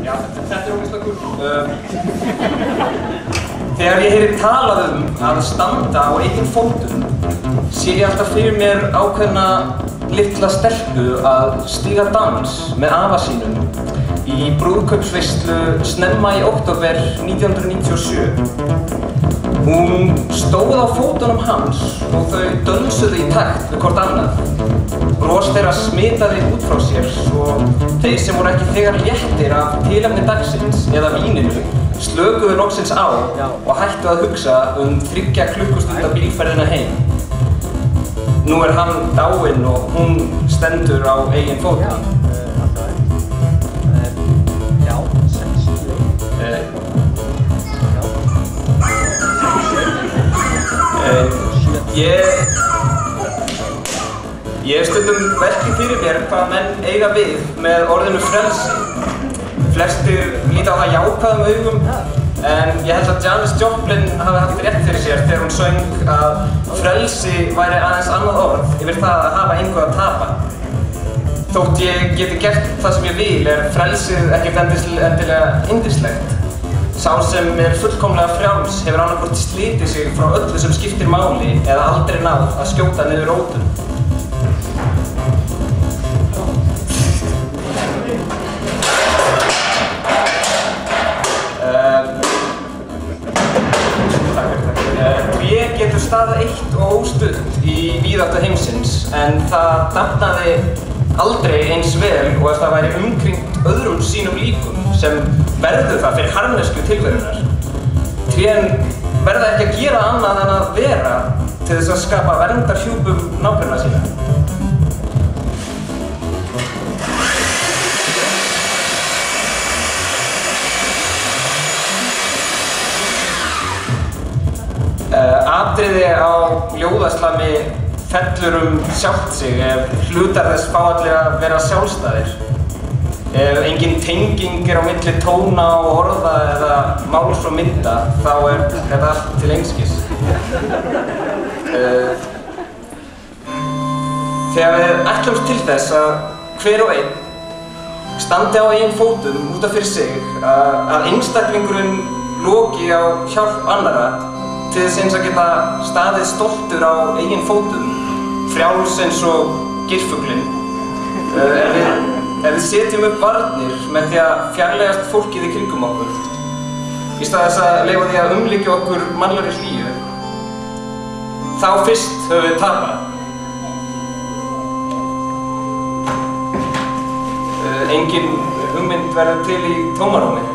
Já, þetta ógeðslega kúl. Þegar ég heyri talað að standa á eigin fótum, sé ég alltaf fyrir mér ákveðna litla stelpu að stíga dans með afa sínum í brúðkaupsveislu snemma í október 1997. Hún stóð á fótunum hans og þau dönsuðu í takt við hvort annað. Bros þeirra smitaði út frá sér svo þeir sem voru ekki þegar léttir af tilefni dagsins eða víninu slökuðu loksins á og hættu að hugsa 3 klukkustunda bílferðina heim. Nú hann dáinn og hún stendur á eigin fótum. Já, 6. Ég hef stundum velti fyrir mér hvað menn eiga við með orðinu frelsi. Flestir líta á það jákvæðum augum, en ég held að Janis Joplin hafi haft rétt fyrir sér þegar hún söng að frelsi væri aðeins annað orð yfir það að hafa einhvað að tapa. Þótt ég geti gert það sem ég vil frelsið ekkert endilega yndislegt. Sá sem fullkomlega frjáls hefur annaðhvort slitið sig frá öllu sem skiptir máli eða aldrei náð að skjóta niður rótum. Tré getur staðið eitt og óstutt í víðáttu heimsins, en það dafnaði aldrei eins vel og ef það væri umkringt öðrum sínum líkum sem verður það fyrir harmnesku tilverunar. Trén verða ekki að gera annað en að vera til þess að skapa verndarhjúpum nágranna sína. Atriði á ljóðaslami fellur sjálft sig ef hlutar þess fá allir að vera sjálfstæðir. Ef engin tenging á milli tóna og orða eða máls og mynda, þá þetta allt til einskis. Þegar við ætlumst til þess að hver og einn standi á eigin fótum út af fyrir sig, að einstaklingurinn loki á hjálp annarra til þess eins að geta staðið stoltur á eigin fótum, frjáls eins og geirfuglinn. Ef við setjum upp varnir með því að fjarlægast fólkið í kringum okkur, í stað þess að leyfa því að umlykja okkur mannlegri hlýju, þá fyrst höfum við tapað. Engin hugmynd verður til í tómarúmi.